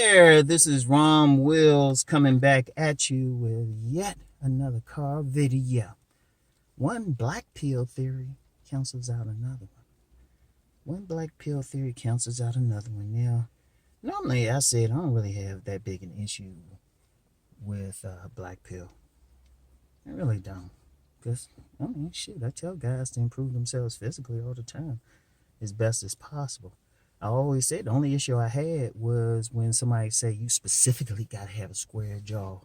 there, this is Rom Wills coming back at you with yet another car video. One black pill theory cancels out another one. One black pill theory cancels out another one. Now, normally I said I don't really have that big an issue with black pill. I really don't. Because, I tell guys to improve themselves physically all the time as best as possible. I always said the only issue I had was when somebody say you specifically got to have a square jaw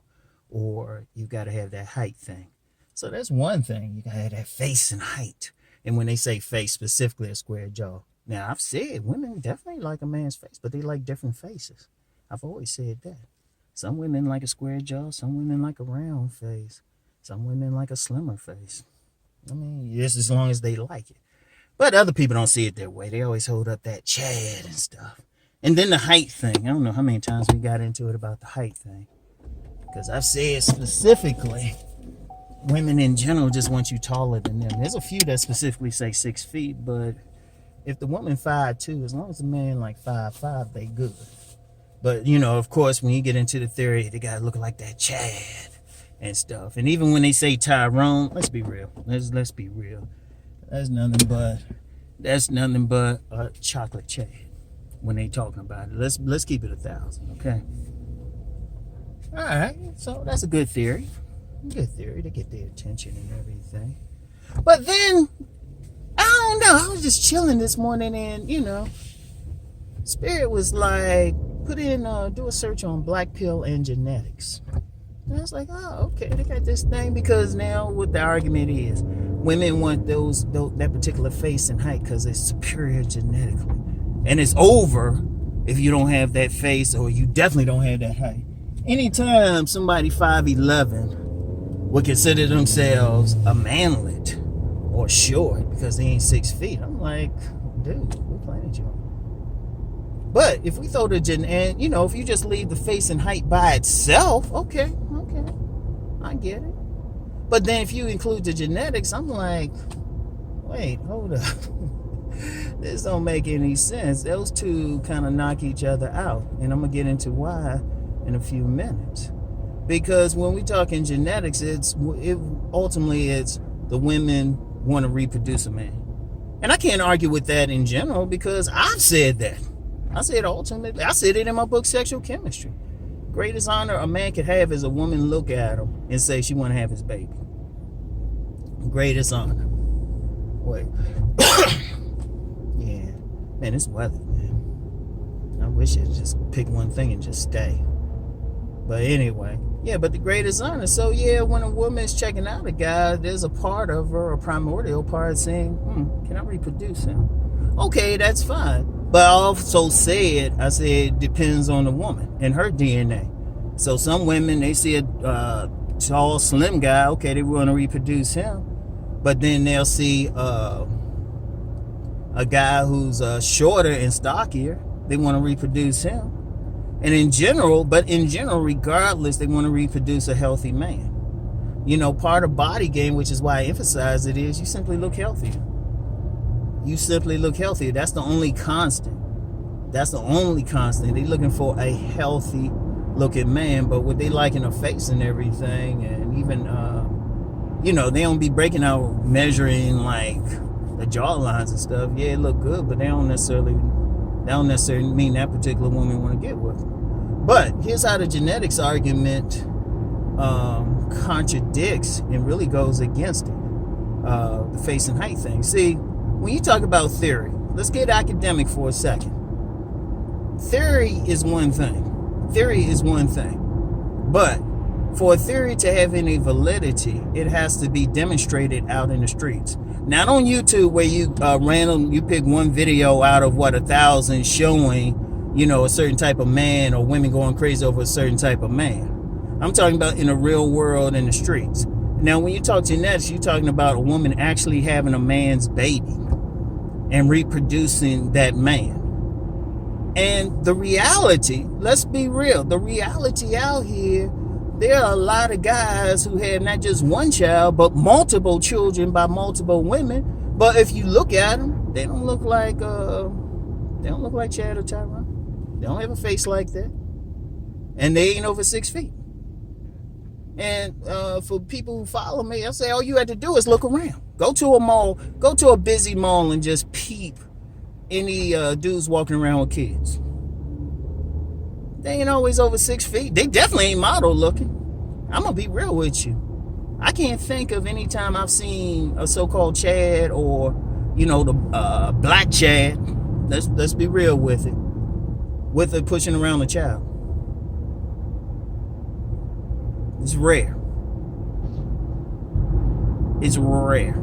or you got to have that height thing. So that's one thing. You got to have that face and height. And when they say face, specifically a square jaw. Now, I've said women definitely like a man's face, but they like different faces. I've always said that. Some women like a square jaw. Some women like a round face. Some women like a slimmer face. Just as long as they like it. But other people don't see it that way. They always hold up that Chad and stuff. And then the height thing. I don't know how many times we got into it about the height thing. Because I've said specifically, women in general just want you taller than them. There's a few that specifically say 6 feet, but if the woman 5'2", as long as the man like 5'5", they good. But, of course, when you get into the theory, they got to look like that Chad and stuff. And even when they say Tyrone, let's be real. Let's be real. That's nothing but a chocolate Chad when they talking about it. Let's keep it 1,000, okay? All right, so that's a good theory. Good theory to get their attention and everything. But then, I don't know, I was just chilling this morning and, Spirit was like, do a search on black pill and genetics. And I was like, oh, okay, they got this thing because now what the argument is, women want that particular face and height because it's superior genetically. And it's over if you don't have that face or you definitely don't have that height. Anytime somebody 5'11" would consider themselves a manlet or short because they ain't 6 feet, I'm like, dude, what planet you on? But if we throw the if you just leave the face and height by itself, okay, I get it. But then if you include the genetics, I'm like, wait, hold up. This don't make any sense. Those two kind of knock each other out. And I'm going to get into why in a few minutes. Because when we talk in genetics, ultimately it's the women want to reproduce a man. And I can't argue with that in general because I've said that. I said ultimately, I said it in my book, Sexual Chemistry. Greatest honor a man could have is a woman look at him and say she want to have his baby. Greatest honor. Wait. Yeah. Man, it's weather, man. I wish I'd just pick one thing and just stay. But anyway. Yeah, but the greatest honor. So yeah, when a woman is checking out a guy, there's a part of her, a primordial part saying, can I reproduce him? Okay, that's fine. But I also said, it depends on the woman and her DNA. So some women, they see a tall, slim guy, okay, they want to reproduce him. But then they'll see a guy who's shorter and stockier, they want to reproduce him. And in general, regardless, they want to reproduce a healthy man. Part of body game, which is why I emphasize it, is you simply look healthier. You simply look healthier. That's the only constant. They're looking for a healthy looking man, but what they like in a face and everything, and even, they don't be breaking out measuring like the jaw lines and stuff. Yeah, it look good, but they don't necessarily mean that particular woman want to get with them. But here's how the genetics argument contradicts and really goes against it. The face and height thing. See, when you talk about theory, let's get academic for a second. Theory is one thing. But for a theory to have any validity, it has to be demonstrated out in the streets. Not on YouTube where you pick one video out of 1,000 showing, a certain type of man or women going crazy over a certain type of man. I'm talking about in the real world in the streets. Now, when you talk genetics, you're talking about a woman actually having a man's baby and reproducing that man. And the reality, let's be real, the reality out here, there are a lot of guys who have not just one child, but multiple children by multiple women. But if you look at them, they don't look like Chad or Tyrone. They don't have a face like that. and they ain't over 6 feet. And for people who follow me, I say all you had to do is look around. Go to a mall, go to a busy mall, and just peep any dudes walking around with kids. They ain't always over 6 feet. They definitely ain't model looking. I'm gonna be real with you. I can't think of any time I've seen a so-called Chad or, the black Chad. Let's be real with it pushing around a child. It's rare. It's rare.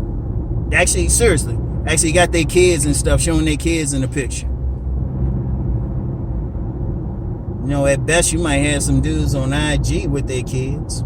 Actually, seriously. Actually got their kids and stuff, showing their kids in the picture. At best you might have some dudes on IG with their kids.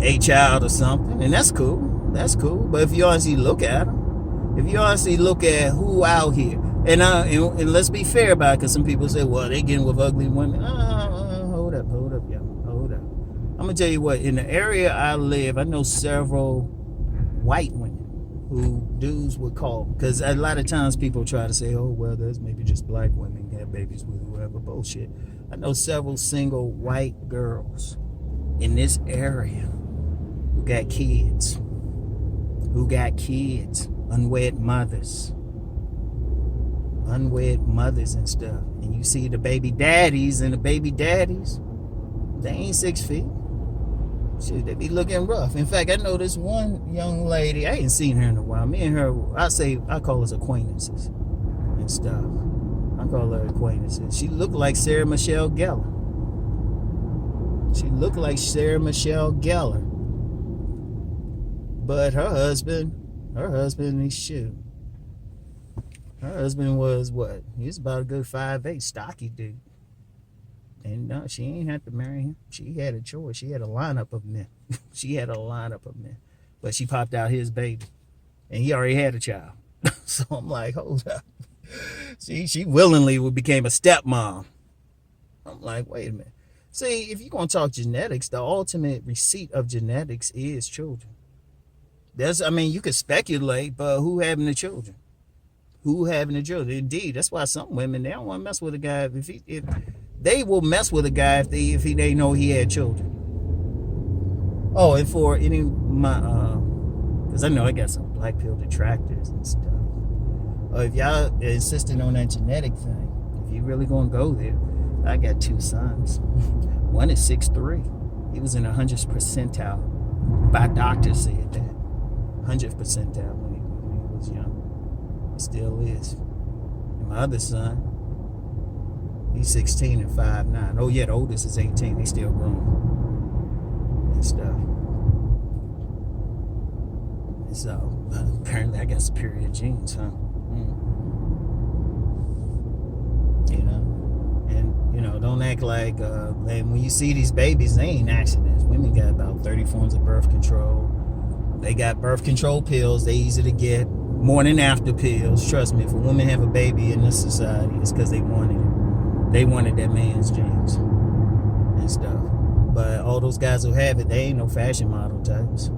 A child or something, and that's cool. That's cool. But if you honestly look at them, if you honestly look at who out here, and let's be fair about it, because some people say, well, they getting with ugly women. Hold up, y'all. Hold up. I'm going to tell you what, in the area I live, I know several white women who dudes would call. Because a lot of times people try to say, oh, well, there's maybe just black women have babies with whoever. Bullshit. I know several single white girls in this area who got kids. Unwed mothers and stuff. And you see the baby daddies, they ain't 6 feet. Shit, they be looking rough. In fact, I know this one young lady, I ain't seen her in a while. Me and her, I call us acquaintances and stuff. I call her acquaintances. She looked like Sarah Michelle Gellar. But her husband, shit. Her husband was what? He was about a good 5'8", stocky dude. And no, she ain't had to marry him. She had a choice. She had a lineup of men. But she popped out his baby. And he already had a child. So I'm like, hold up. She willingly became a stepmom. I'm like, wait a minute. See, if you're going to talk genetics, the ultimate receipt of genetics is children. You could speculate, but who having the children? Indeed, that's why some women, they don't want to mess with a guy if they will mess with a guy if they know he had children. Oh, and for any because I know I got some black pill detractors and stuff. If y'all insisting on that genetic thing, if you really gonna go there, I got 2 sons. One is 6'3". He was in 100th percentile. My doctor said that 100th percentile when he was young. He still is. And my other son, he's 16 and 5'9". Oh yeah, the oldest is 18. They still growing and stuff. And so apparently I got superior genes, huh? And don't act like when you see these babies, they ain't accidents. Women got about 30 forms of birth control. They got birth control pills. They easy to get. Morning after pills. Trust me, if a woman have a baby in this society, it's because they wanted it. They wanted that man's genes and stuff. But all those guys who have it, they ain't no fashion model types.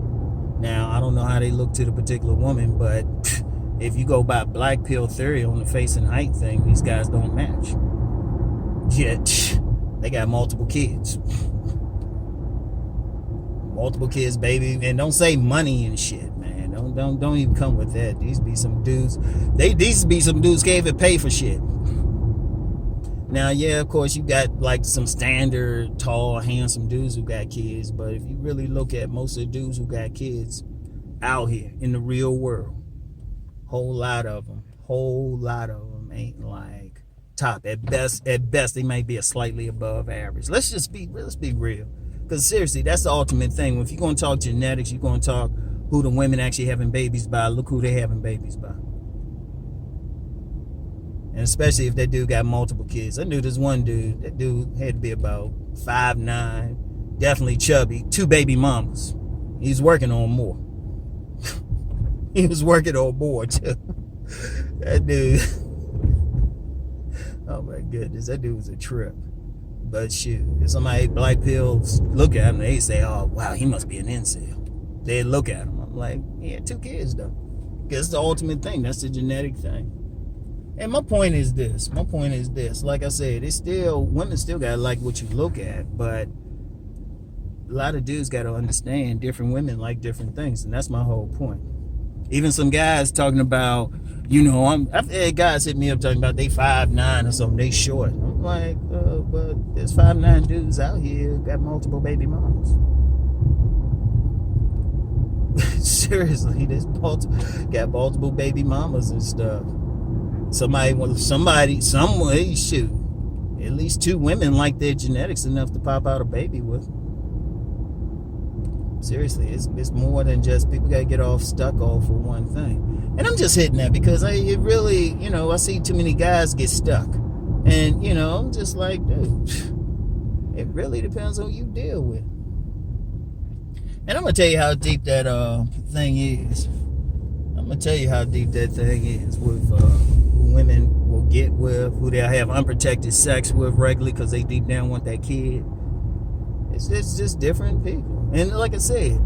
Now, I don't know how they look to the particular woman, but if you go by black pill theory on the face and height thing, these guys don't match. Yet, they got multiple kids. Multiple kids, baby. And don't say money and shit, man. Don't even come with that. These be some dudes. These be some dudes can't even pay for shit. Now, yeah, of course, you got like some standard, tall, handsome dudes who got kids. But if you really look at most of the dudes who got kids out here in the real world, whole lot of them ain't like top. At best, they might be a slightly above average. Let's be real. Because seriously, that's the ultimate thing. If you're going to talk genetics, you're going to talk who the women actually having babies by. Look who they having babies by. And especially if that dude got multiple kids. I knew this one dude. That dude had to be about 5'9", definitely chubby, 2 baby mamas. He's working on more. He was working on more too. That dude. Oh my goodness, that dude was a trip. But shoot, if somebody black pills look at him, they say, oh wow, he must be an incel. They look at him. I'm like, he had 2 kids though. Because it's the ultimate thing. That's the genetic thing. And my point is this. Like I said, it's still, women still gotta like what you look at, but a lot of dudes gotta understand different women like different things, and that's my whole point. Even some guys talking about, I've had guys hit me up talking about they 5'9" or something, they short. I'm like, but there's 5'9" dudes out here got multiple baby mamas. Seriously, there's got multiple baby mamas and stuff. Some way, shoot, at least 2 women like their genetics enough to pop out a baby with. Seriously, it's more than just people gotta get stuck off for one thing. And I'm just hitting that because I see too many guys get stuck. And, I'm just like, dude, it really depends on who you deal with. And I'm gonna tell you how deep that thing is. I'm gonna tell you how deep that thing is with who women will get with, who they'll have unprotected sex with regularly because they deep down want that kid. It's just different people. And like I said,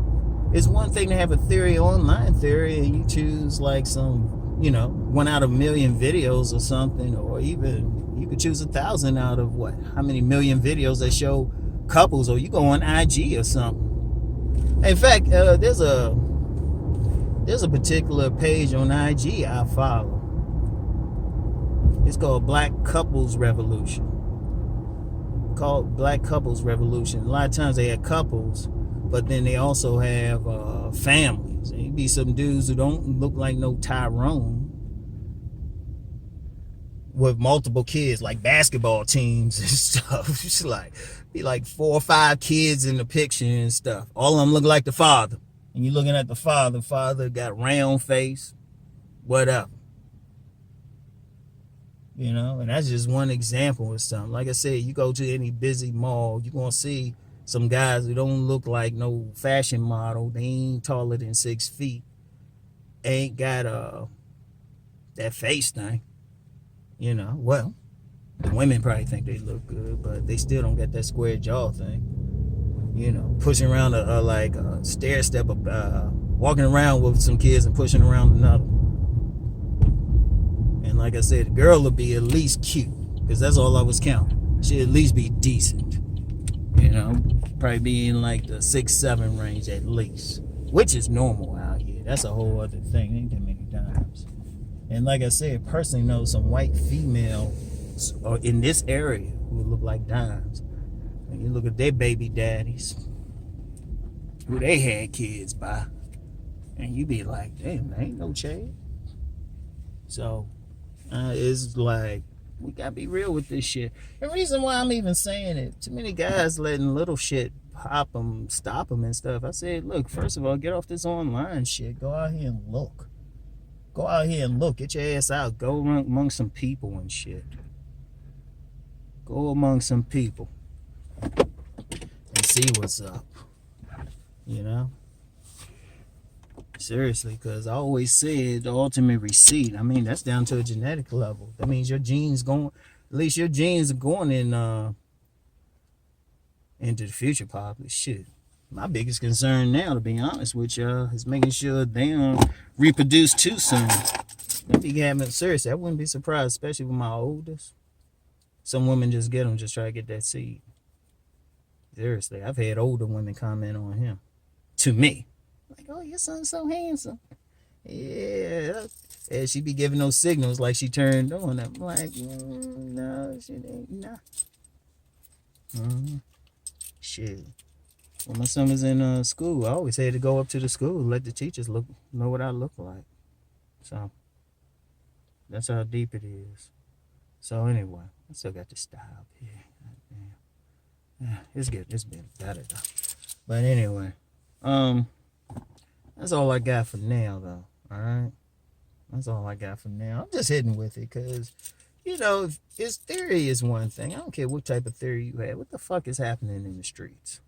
it's one thing to have a theory, online theory, and you choose like some, 1 out of a million videos or something, or even you could choose 1,000 out of how many million videos that show couples, or you go on IG or something. In fact, there's a particular page on IG I follow. It's called Black Couples Revolution. A lot of times they have couples, but then they also have families. And it'd be some dudes who don't look like no Tyrone with multiple kids, like basketball teams and stuff. It's be like 4 or 5 kids in the picture and stuff. All of them look like the father. And you're looking at the father got round face, whatever. And that's just one example of something. Like I said, you go to any busy mall, you're going to see some guys who don't look like no fashion model. They ain't taller than 6 feet. Ain't got that face thing. Well, the women probably think they look good, but they still don't get that square jaw thing. Pushing around a stair step, walking around with some kids and pushing around another. And like I said, the girl will be at least cute, because that's all I was counting. She'd at least be decent. Probably be in like the 6'7" range at least, which is normal out here. That's a whole other thing. Ain't that many times. And like I said, personally know some white females in this area who look like dimes. And you look at their baby daddies, who they had kids by, and you be like, damn, there ain't no shade. So it's like, we gotta be real with this shit. The reason why I'm even saying it, too many guys letting little shit pop them, stop them and stuff. I said, look, first of all, get off this online shit. Go out here and look. Get your ass out. Go among some people and shit. Go among some people and see what's up. Seriously, because I always said the ultimate receipt. I mean, that's down to a genetic level. That means your genes are going into the future, probably. Shit. My biggest concern now, to be honest with y'all, is making sure they don't reproduce too soon. That be having, seriously, I wouldn't be surprised, especially with my oldest. Some women just get them, just try to get that seed. Seriously, I've had older women comment on him. To me. Like, oh, your son's so handsome. Yeah. And she be giving those signals like she turned on. I'm like, no, she ain't. Nah. Shit. When my son was in school, I always had to go up to the school and let the teachers know what I look like. So, that's how deep it is. So, anyway, I still got the style here. Yeah, it's good. It's been better, though. But anyway, that's all I got for now, though. All right? That's all I got for now. I'm just hitting with it because, his theory is one thing. I don't care what type of theory you have. What the fuck is happening in the streets?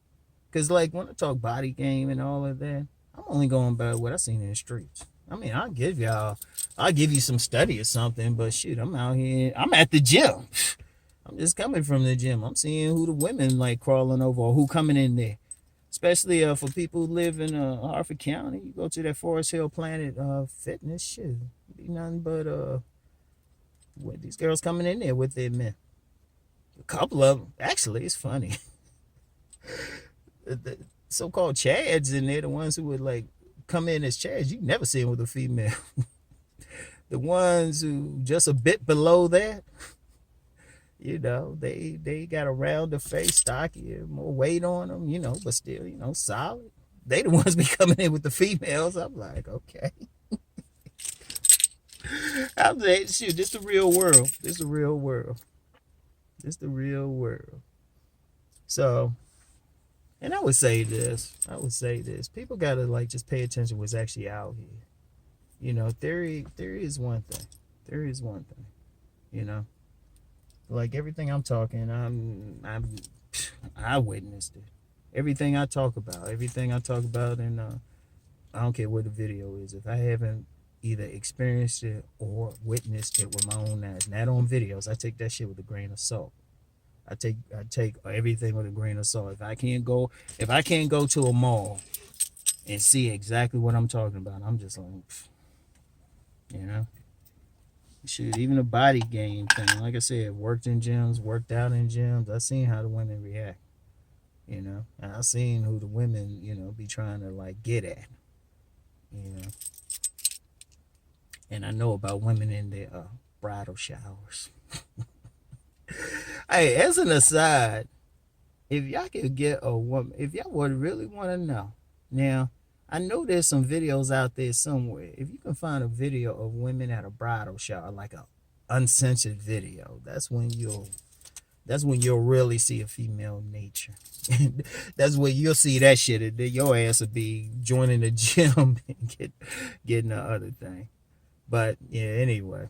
Because, like, when I talk body game and all of that, I'm only going by what I seen in the streets. I mean, I'll give you some study or something, but shoot, I'm out here. I'm at the gym. I'm just coming from the gym. I'm seeing who the women like crawling over or who coming in there. Especially for people who live in Harford County. You go to that Forest Hill Planet Fitness, shit. Be nothing but With these girls coming in there with their men. A couple of them. Actually, it's funny. The so-called Chads in there, the ones who would like come in as Chads, you never see them with a female. The ones who just a bit below that, they got a rounder face, stockier, more weight on them, but still, solid. They the ones be coming in with the females. I'm like, okay. I'm saying, shoot, this the real world. This the real world. This the real world. So, and I would say this. People gotta like just pay attention to what's actually out here. Theory is one thing. Theory is one thing. Like everything I'm talking, I witnessed it. Everything I talk about, and I don't care what the video is. If I haven't either experienced it or witnessed it with my own eyes, not on videos, I take that shit with a grain of salt. I take everything with a grain of salt. If I can't go to a mall and see exactly what I'm talking about, I'm just like, shoot, even the body game thing. Like I said, worked in gyms, worked out in gyms. I seen how the women react. And I seen who the women, be trying to like get at. And I know about women in their bridal showers. Hey, as an aside, if y'all could get a woman, if y'all would really want to know, now, I know there's some videos out there somewhere. If you can find a video of women at a bridal shower, like a uncensored video, that's when you'll really see a female nature. That's when you'll see that shit. And then your ass will be joining the gym and getting the other thing. But yeah, anyway,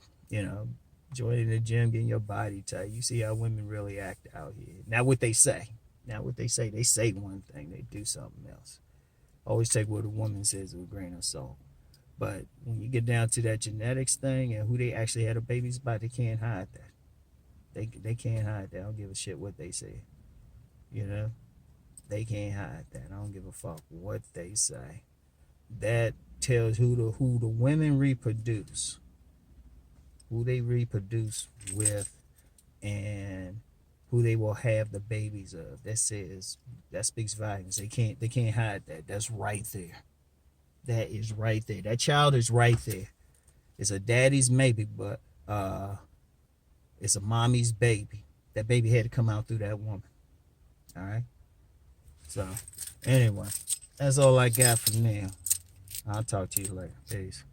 joining the gym, getting your body tight. You see how women really act out here. Not what they say. They say one thing, they do something else. Always take what a woman says with a grain of salt. But when you get down to that genetics thing and who they actually had a babies by, they can't hide that. They can't hide that. I don't give a shit what they say. They can't hide that. I don't give a fuck what they say. That tells who the women reproduce, who they reproduce with, and who they will have the babies of. That speaks volumes. They can't hide that. That's right there. That is right there. That child is right there. It's a daddy's maybe, but it's a mommy's baby. That baby had to come out through that woman. All right. So anyway, that's all I got for now. I'll talk to you later. Peace.